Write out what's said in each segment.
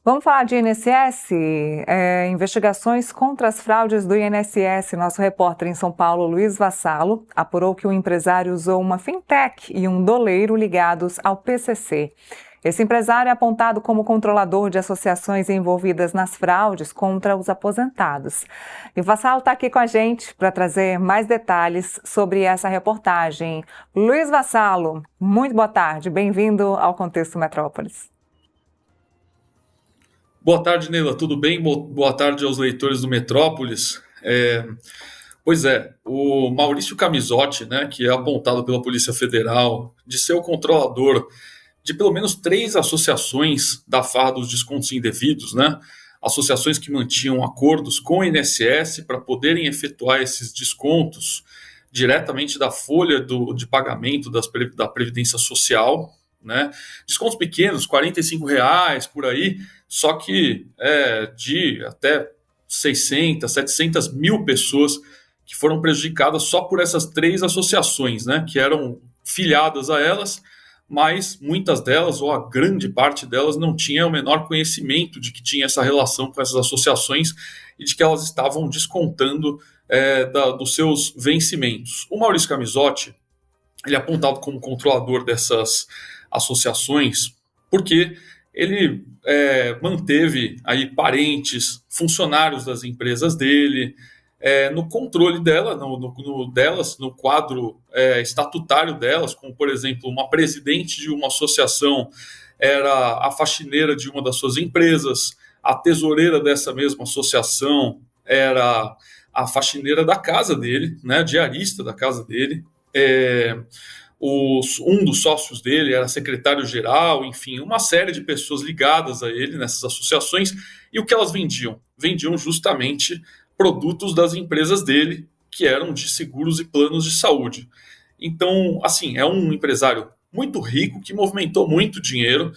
Vamos falar de INSS? Investigações contra as fraudes do INSS. Nosso repórter em São Paulo, Luiz Vassalo, apurou que o empresário usou uma fintech e um doleiro ligados ao PCC. Esse empresário é apontado como controlador de associações envolvidas nas fraudes contra os aposentados. E o Vassalo está aqui com a gente para trazer mais detalhes sobre essa reportagem. Luiz Vassalo, muito boa tarde, bem-vindo ao Contexto Metrópolis. Boa tarde, Neila, tudo bem? Boa tarde aos leitores do Metrópolis. Pois é, o Maurício Camisotti, né, que é apontado pela Polícia Federal de ser o controlador de pelo menos 3 associações da farra dos descontos indevidos, né, associações que mantinham acordos com o INSS para poderem efetuar esses descontos diretamente da folha de pagamento da Previdência Social, né? Descontos pequenos, R$ 45 por aí, só que de até 600, 700 mil pessoas que foram prejudicadas só por essas 3 associações, né? Que eram filiadas a elas, mas muitas delas, ou a grande parte delas, não tinha o menor conhecimento de que tinha essa relação com essas associações e de que elas estavam descontando dos seus vencimentos. O Maurício Camisotti, ele é apontado como controlador dessas associações porque ele manteve aí parentes, funcionários das empresas dele, no controle dela, no quadro estatutário delas, como, por exemplo, uma presidente de uma associação era a faxineira de uma das suas empresas, a tesoureira dessa mesma associação era a faxineira da casa dele, né, a diarista da casa dele. Um dos sócios dele era secretário-geral, enfim, uma série de pessoas ligadas a ele nessas associações. E o que elas vendiam? Vendiam justamente produtos das empresas dele, que eram de seguros e planos de saúde. Então, assim, é um empresário muito rico, que movimentou muito dinheiro,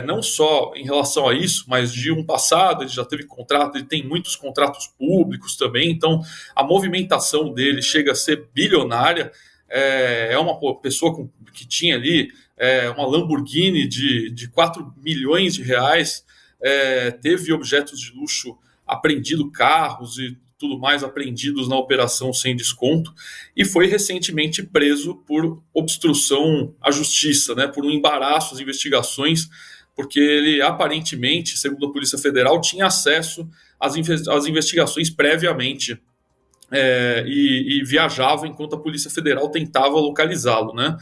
não só em relação a isso, mas de um passado, ele já teve contrato, ele tem muitos contratos públicos também, então a movimentação dele chega a ser bilionária. É uma pessoa que tinha ali uma Lamborghini de 4 milhões de reais, teve objetos de luxo apreendido, carros e tudo mais apreendidos na operação sem desconto, e foi recentemente preso por obstrução à justiça, né, por um embaraço às investigações, porque ele aparentemente, segundo a Polícia Federal, tinha acesso às investigações previamente, e viajava enquanto a Polícia Federal tentava localizá-lo, né?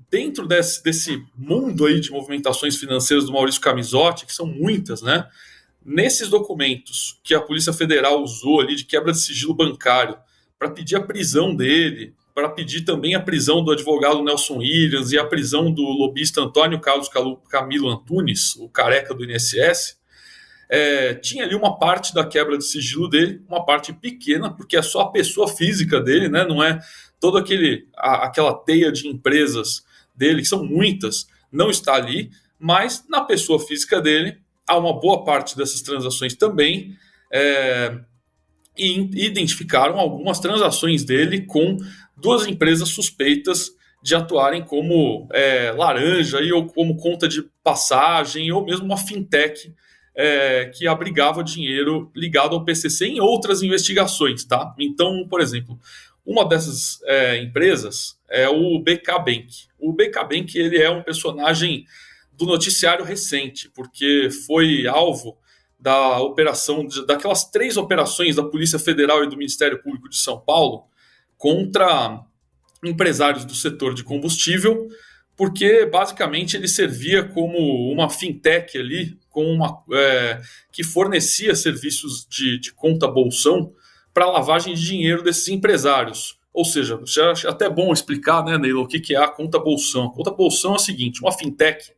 Dentro desse mundo aí de movimentações financeiras do Maurício Camisotti, que são muitas, né? Nesses documentos que a Polícia Federal usou ali de quebra de sigilo bancário para pedir a prisão dele, para pedir também a prisão do advogado Nelson Williams e a prisão do lobista Antônio Carlos Camilo Antunes, o careca do INSS, tinha ali uma parte da quebra de sigilo dele, uma parte pequena, porque é só a pessoa física dele, né? Não é toda aquela teia de empresas dele, que são muitas, não está ali, mas na pessoa física dele há uma boa parte dessas transações também, e identificaram algumas transações dele com 2 empresas suspeitas de atuarem como laranja ou como conta de passagem, ou mesmo uma fintech que abrigava dinheiro ligado ao PCC em outras investigações, tá? Então, por exemplo, uma dessas empresas é o BK Bank. O BK Bank, ele é um personagem do noticiário recente, porque foi alvo da operação, daquelas 3 operações da Polícia Federal e do Ministério Público de São Paulo contra empresários do setor de combustível, porque basicamente ele servia como uma fintech ali, que fornecia serviços de conta bolsão para lavagem de dinheiro desses empresários. Ou seja, é até bom explicar, né, Neila, o que é a conta bolsão. A conta bolsão é o seguinte: uma fintech,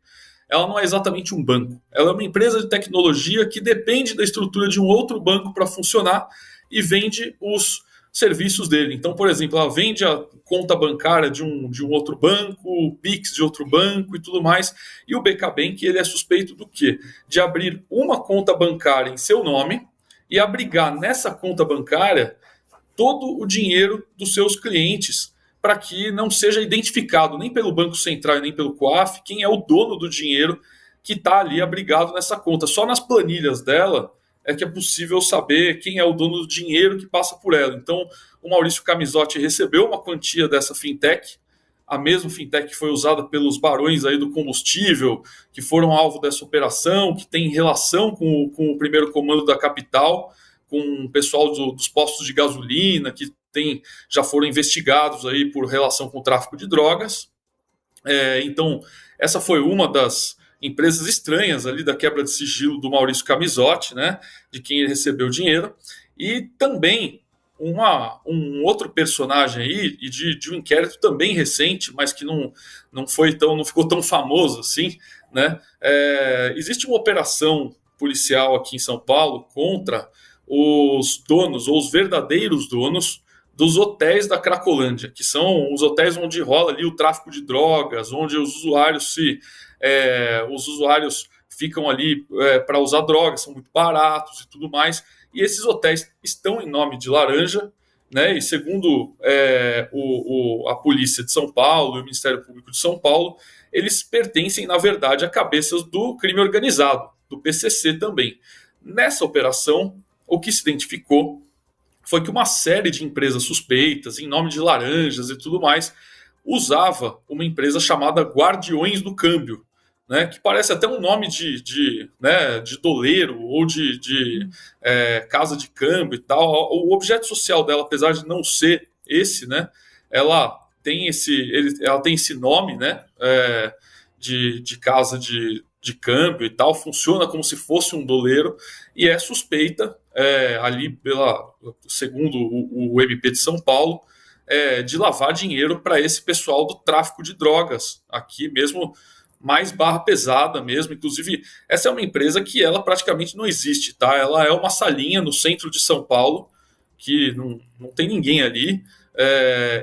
ela não é exatamente um banco, ela é uma empresa de tecnologia que depende da estrutura de um outro banco para funcionar e vende os serviços dele. Então, por exemplo, ela vende a conta bancária de um outro banco, o Pix de outro banco e tudo mais. E o BK Bank, ele é suspeito do quê? De abrir uma conta bancária em seu nome e abrigar nessa conta bancária todo o dinheiro dos seus clientes, para que não seja identificado nem pelo Banco Central e nem pelo COAF quem é o dono do dinheiro que está ali abrigado nessa conta. Só nas planilhas dela é que é possível saber quem é o dono do dinheiro que passa por ela. Então, o Maurício Camisotti recebeu uma quantia dessa fintech, a mesma fintech que foi usada pelos barões aí do combustível, que foram alvo dessa operação, que tem relação com o primeiro comando da capital, com o pessoal dos postos de gasolina, que já foram investigados aí por relação com o tráfico de drogas. Então, essa foi uma das empresas estranhas ali da quebra de sigilo do Maurício Camisotti, né, de quem ele recebeu dinheiro, e também um outro personagem aí, e de um inquérito também recente, mas que não ficou tão famoso assim, né? Existe uma operação policial aqui em São Paulo contra os donos, ou os verdadeiros donos, dos hotéis da Cracolândia, que são os hotéis onde rola ali o tráfico de drogas, onde os usuários ficam ali para usar drogas, são muito baratos e tudo mais. E esses hotéis estão em nome de Laranja, né? E segundo a Polícia de São Paulo e o Ministério Público de São Paulo, eles pertencem, na verdade, a cabeças do crime organizado, do PCC também. Nessa operação, o que se identificou foi que uma série de empresas suspeitas, em nome de laranjas e tudo mais, usava uma empresa chamada Guardiões do Câmbio, né, que parece até um nome de doleiro ou de casa de câmbio e tal. O objeto social dela, apesar de não ser esse, né, ela tem esse nome, né, de casa de câmbio e tal, funciona como se fosse um doleiro e é suspeita ali segundo o MP de São Paulo, de lavar dinheiro para esse pessoal do tráfico de drogas, aqui mesmo, mais barra pesada mesmo. Inclusive, essa é uma empresa que ela praticamente não existe, tá? Ela é uma salinha no centro de São Paulo, que não tem ninguém ali,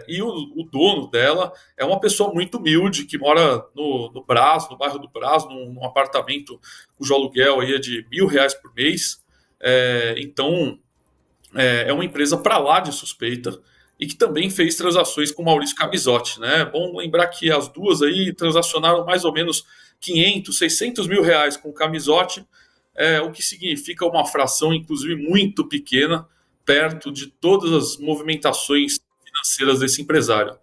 e o dono dela é uma pessoa muito humilde, que mora no Brás, no bairro do Brás, num apartamento cujo aluguel aí é de R$ 1.000 por mês. Então, é uma empresa para lá de suspeita, e que também fez transações com Maurício Camisotti, né? Bom lembrar que as duas aí transacionaram mais ou menos 500, 600 mil reais com o Camisotti, o que significa uma fração, inclusive, muito pequena, perto de todas as movimentações financeiras desse empresário.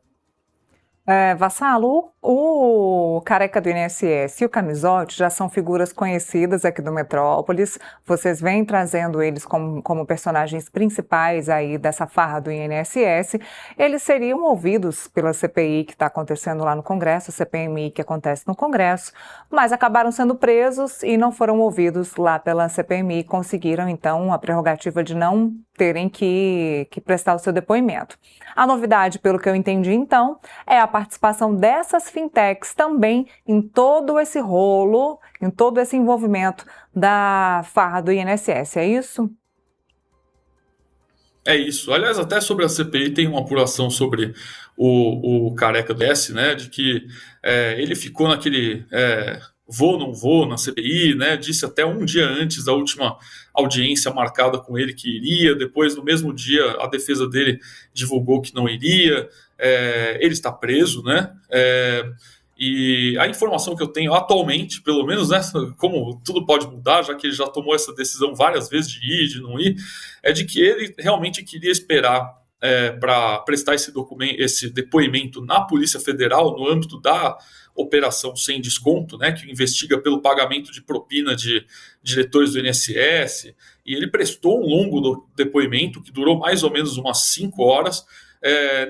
Vassalo, o Careca do INSS e o Camisotti já são figuras conhecidas aqui do Metrópolis. Vocês vêm trazendo eles como personagens principais aí dessa farra do INSS. Eles seriam ouvidos pela CPI que está acontecendo lá no Congresso, a CPMI que acontece no Congresso, mas acabaram sendo presos e não foram ouvidos lá pela CPMI. Conseguiram, então, a prerrogativa de não terem que prestar o seu depoimento. A novidade, pelo que eu entendi, então, é a participação dessas fintechs também em todo esse rolo, em todo esse envolvimento da farra do INSS, é isso? É isso. Aliás, até sobre a CPI tem uma apuração sobre o Careca do S, né, de que ele ficou naquele vou, não vou na CPI, né, disse até um dia antes da última audiência marcada com ele que iria, depois no mesmo dia a defesa dele divulgou que não iria, ele está preso, né, e a informação que eu tenho atualmente, pelo menos, né, como tudo pode mudar, já que ele já tomou essa decisão várias vezes de ir, de não ir, é de que ele realmente queria esperar para prestar esse depoimento na Polícia Federal, no âmbito da Operação Sem Desconto, né, que investiga pelo pagamento de propina de diretores do INSS, e ele prestou um longo depoimento, que durou mais ou menos umas 5 horas.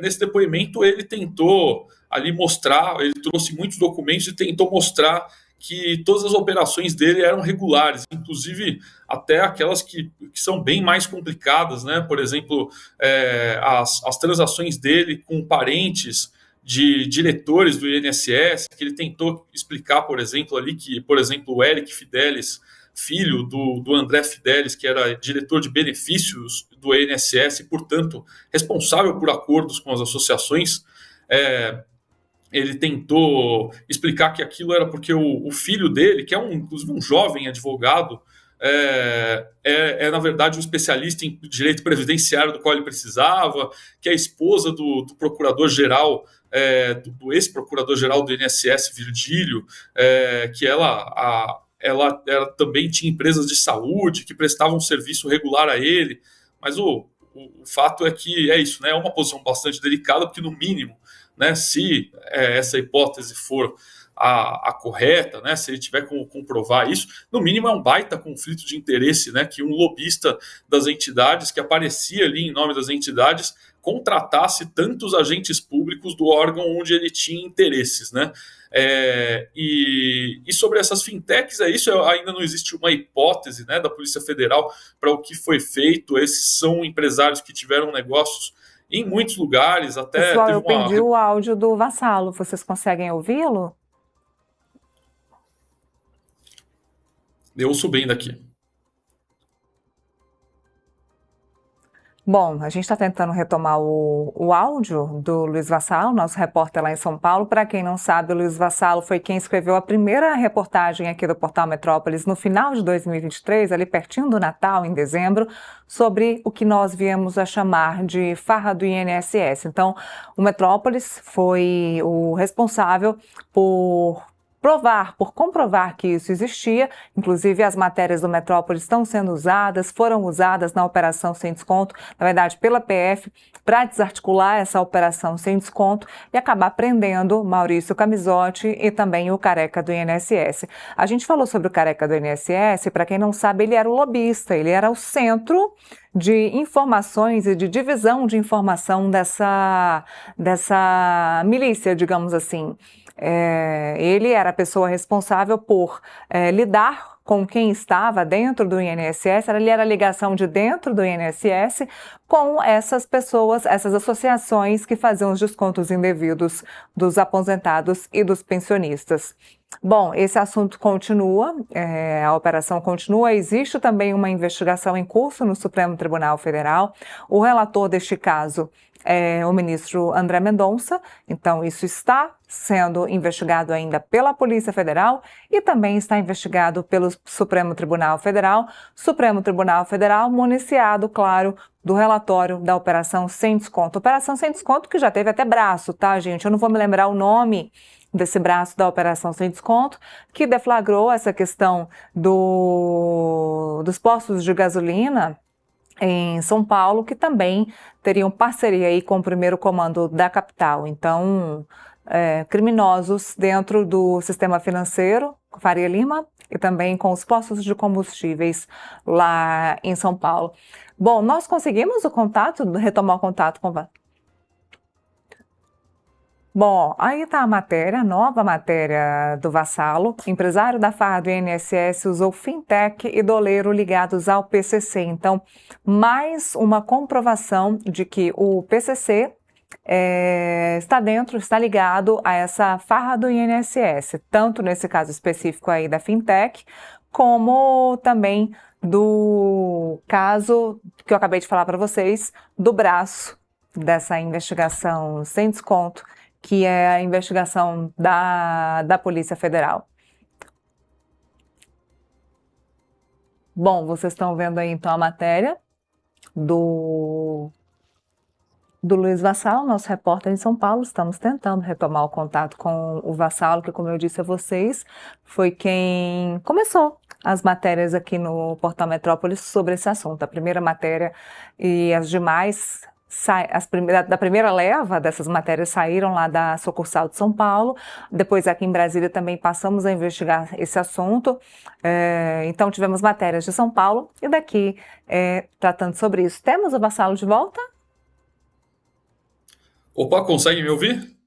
Nesse depoimento ele tentou ali mostrar, ele trouxe muitos documentos e tentou mostrar que todas as operações dele eram regulares, inclusive até aquelas que são bem mais complicadas, né? Por exemplo, as transações dele com parentes de diretores do INSS, que ele tentou explicar, por exemplo, ali que, por exemplo, o Eric Fidelis, filho do André Fidelis, que era diretor de benefícios do INSS e, portanto, responsável por acordos com as associações, ele tentou explicar que aquilo era porque o filho dele, que é inclusive um jovem advogado, na verdade, um especialista em direito previdenciário do qual ele precisava, que é a esposa do procurador-geral, do ex-procurador-geral do INSS, Virgílio, que ela também tinha empresas de saúde que prestavam um serviço regular a ele, mas o fato é que é isso, né? É uma posição bastante delicada, porque no mínimo, né, se essa hipótese for a correta, né, se ele tiver como comprovar isso, no mínimo é um baita conflito de interesse, né, que um lobista das entidades, que aparecia ali em nome das entidades, contratasse tantos agentes públicos do órgão onde ele tinha interesses, né? E sobre essas fintechs, isso ainda não existe uma hipótese, né, da Polícia Federal para o que foi feito. Esses são empresários que tiveram negócios em muitos lugares, até Pessoal, teve eu perdi o áudio do Vassalo. Vocês conseguem ouvi-lo? Eu ouço bem daqui. Bom, a gente está tentando retomar o áudio do Luiz Vassalo, nosso repórter lá em São Paulo. Para quem não sabe, o Luiz Vassalo foi quem escreveu a primeira reportagem aqui do Portal Metrópolis no final de 2023, ali pertinho do Natal, em dezembro, sobre o que nós viemos a chamar de farra do INSS. Então, o Metrópolis foi o responsável por comprovar que isso existia. Inclusive, as matérias do Metrópolis estão sendo usadas, foram usadas na Operação Sem Desconto, na verdade, pela PF, para desarticular essa Operação Sem Desconto e acabar prendendo Maurício Camisotti e também o careca do INSS. A gente falou sobre o careca do INSS, para quem não sabe, ele era o lobista, ele era o centro de informações e de divisão de informação dessa milícia, digamos assim. Ele era a pessoa responsável por lidar com quem estava dentro do INSS, ele era a ligação de dentro do INSS com essas pessoas, essas associações que faziam os descontos indevidos dos aposentados e dos pensionistas. Bom, esse assunto continua, a operação continua, existe também uma investigação em curso no Supremo Tribunal Federal. O relator deste caso é o ministro André Mendonça, então isso está sendo investigado ainda pela Polícia Federal e também está investigado pelo Supremo Tribunal Federal municiado, claro, do relatório da Operação Sem Desconto. Operação Sem Desconto que já teve até braço, tá, gente? Eu não vou me lembrar o nome desse braço da Operação Sem Desconto, que deflagrou essa questão dos postos de gasolina em São Paulo, que também teriam parceria aí com o primeiro comando da capital. Então, criminosos dentro do sistema financeiro, Faria Lima, e também com os postos de combustíveis lá em São Paulo. Bom, nós conseguimos retomar o contato com... Bom, aí está a matéria, a nova matéria do Vassalo. Empresário da farra do INSS usou fintech e doleiro ligados ao PCC. Então, mais uma comprovação de que o PCC está ligado a essa farra do INSS, tanto nesse caso específico aí da fintech, como também do caso que eu acabei de falar para vocês, do braço dessa investigação sem desconto, que é a investigação da Polícia Federal. Bom, vocês estão vendo aí então a matéria do Luiz Vassalo, nosso repórter em São Paulo. Estamos tentando retomar o contato com o Vassalo, que, como eu disse a vocês, foi quem começou as matérias aqui no Portal Metrópolis sobre esse assunto. A primeira matéria e as demais, da primeira leva dessas matérias saíram lá da sucursal de São Paulo. Depois aqui em Brasília também passamos a investigar esse assunto. Então tivemos matérias de São Paulo e daqui tratando sobre isso. Temos o Vassalo de volta? Opa, consegue me ouvir?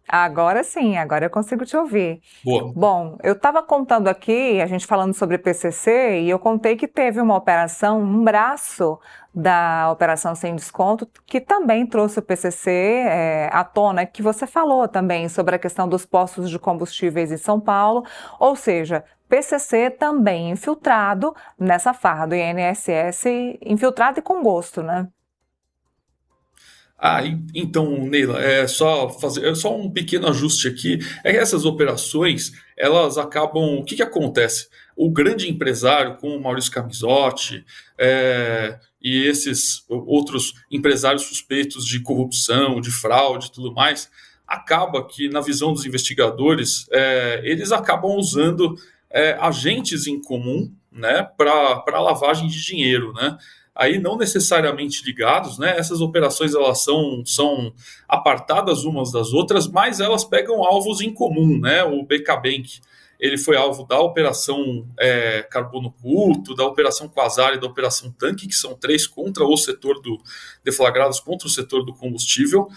Agora sim, agora eu consigo te ouvir. Boa. Bom, eu estava contando aqui, a gente falando sobre PCC, e eu contei que teve uma operação, um braço da Operação Sem Desconto, que também trouxe o PCC à tona, que você falou também sobre a questão dos postos de combustíveis em São Paulo, ou seja, PCC também infiltrado nessa farra do INSS, infiltrado e com gosto, né? Então, Neila, só um pequeno ajuste aqui. É que essas operações, elas acabam... O que acontece? o grande empresário como o Maurício Camisotti e esses outros empresários suspeitos de corrupção, de fraude e tudo mais, acaba que, na visão dos investigadores, eles acabam usando agentes em comum, né, para lavagem de dinheiro, né? Aí não necessariamente ligados, né? Essas operações elas são apartadas umas das outras, mas elas pegam alvos em comum, né? O BK Bank, ele foi alvo da operação Carbono Curto, da operação Quasar e da operação Tanque, que são 3 contra o setor deflagrados contra o setor do combustível,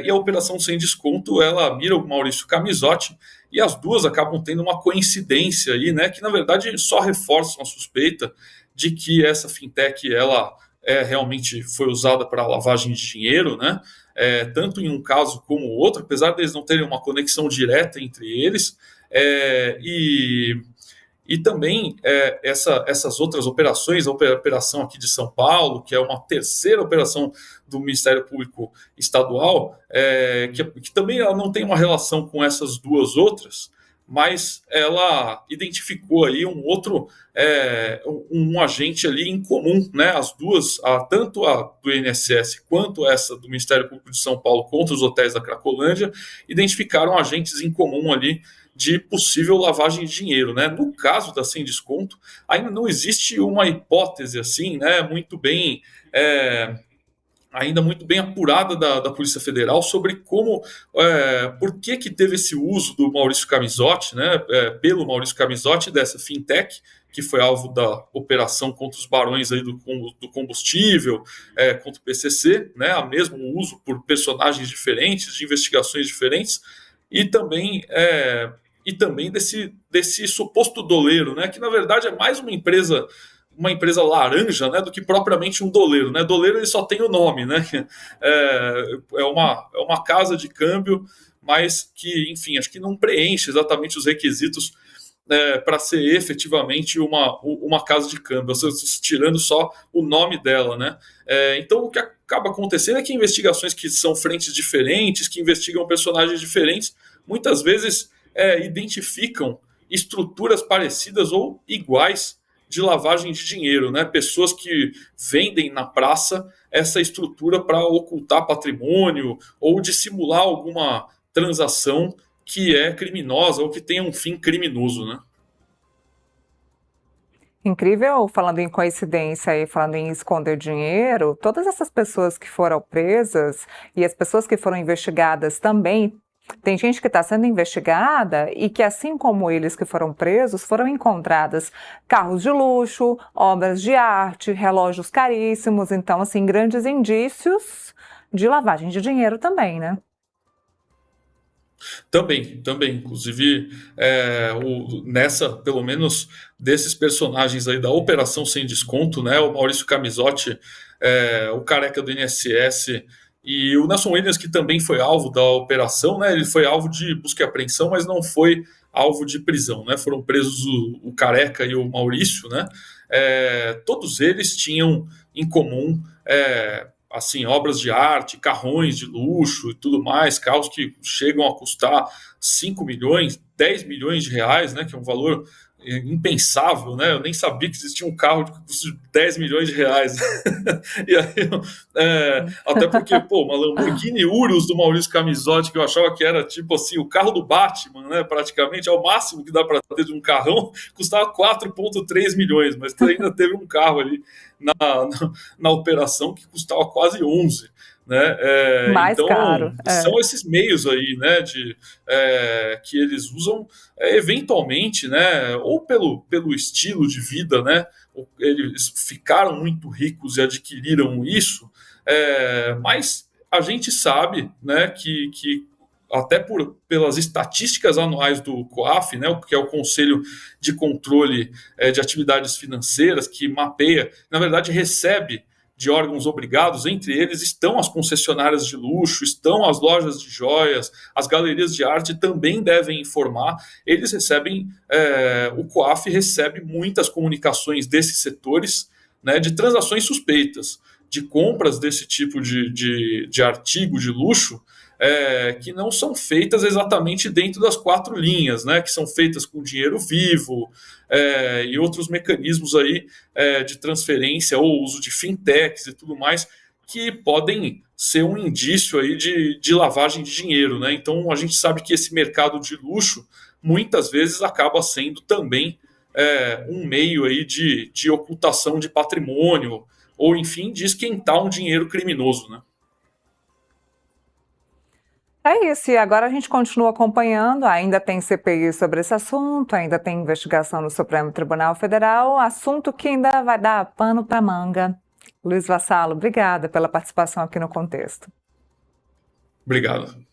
e a operação Sem Desconto, ela mira o Maurício Camisotti, e as duas acabam tendo uma coincidência aí, né? Que na verdade só reforçam a suspeita de que essa fintech ela realmente foi usada para lavagem de dinheiro, né? Tanto em um caso como o outro, apesar deles não terem uma conexão direta entre eles, e também essas outras operações, a operação aqui de São Paulo, que é uma terceira operação do Ministério Público Estadual, que também ela não tem uma relação com essas duas outras, mas ela identificou aí um agente ali em comum, né? As duas, tanto a do INSS quanto essa do Ministério Público de São Paulo contra os hotéis da Cracolândia, identificaram agentes em comum ali de possível lavagem de dinheiro, né? No caso da Sem Desconto, ainda não existe uma hipótese assim, né? Ainda muito bem apurada da Polícia Federal sobre por que teve esse uso do Maurício Camisotti, né, pelo Maurício Camisotti, dessa fintech, que foi alvo da operação contra os barões aí do combustível, contra o PCC, né, a mesmo uso por personagens diferentes, de investigações diferentes, e também desse suposto doleiro, né, que na verdade é mais uma empresa laranja, né, do que propriamente um doleiro, né? Doleiro ele só tem o nome, né? É uma casa de câmbio, mas que, enfim, acho que não preenche exatamente os requisitos para ser efetivamente uma casa de câmbio, tirando só o nome dela, né? Então o que acaba acontecendo é que investigações que são frentes diferentes, que investigam personagens diferentes, muitas vezes identificam estruturas parecidas ou iguais de lavagem de dinheiro, né? Pessoas que vendem na praça essa estrutura para ocultar patrimônio ou dissimular alguma transação que é criminosa ou que tenha um fim criminoso, né? Incrível, falando em coincidência e falando em esconder dinheiro, todas essas pessoas que foram presas e as pessoas que foram investigadas também. Tem gente que está sendo investigada e que, assim como eles que foram presos, foram encontradas carros de luxo, obras de arte, relógios caríssimos. Então, assim, grandes indícios de lavagem de dinheiro também, né? Também. Inclusive, pelo menos, desses personagens aí da Operação Sem Desconto, né? O Maurício Camisotti, o careca do INSS... E o Nelson Williams, que também foi alvo da operação, né? Ele foi alvo de busca e apreensão, mas não foi alvo de prisão, né? Foram presos o Careca e o Maurício, né? Todos eles tinham em comum assim, obras de arte, carrões de luxo e tudo mais, carros que chegam a custar 5 milhões, 10 milhões de reais, né? Que é um valor impensável, né? Eu nem sabia que existia um carro que custa 10 milhões de reais. E aí, até porque, uma Lamborghini Urus do Maurício Camisotti, que eu achava que era tipo assim, o carro do Batman, né? Praticamente, é o máximo que dá para ter de um carrão, custava 4,3 milhões, mas ainda teve um carro ali na operação que custava quase 11. Né? Mais então, caro. São esses meios aí, né, que eles usam eventualmente, né, ou pelo estilo de vida, né, eles ficaram muito ricos e adquiriram isso, mas a gente sabe, né, que até pelas estatísticas anuais do COAF, né, que é o Conselho de Controle de Atividades Financeiras, que mapeia, na verdade recebe de órgãos obrigados, entre eles estão as concessionárias de luxo, estão as lojas de joias, as galerias de arte também devem informar, eles recebem, o COAF recebe muitas comunicações desses setores, né, de transações suspeitas, de compras desse tipo de artigo de luxo, que não são feitas exatamente dentro das 4 linhas, né, que são feitas com dinheiro vivo e outros mecanismos aí de transferência ou uso de fintechs e tudo mais, que podem ser um indício aí de lavagem de dinheiro, né? Então a gente sabe que esse mercado de luxo muitas vezes acaba sendo também um meio aí de ocultação de patrimônio, ou enfim, de esquentar um dinheiro criminoso, né? É isso, e agora a gente continua acompanhando, ainda tem CPI sobre esse assunto, ainda tem investigação no Supremo Tribunal Federal, assunto que ainda vai dar pano para manga. Luiz Vassalo, obrigada pela participação aqui no Contexto. Obrigado.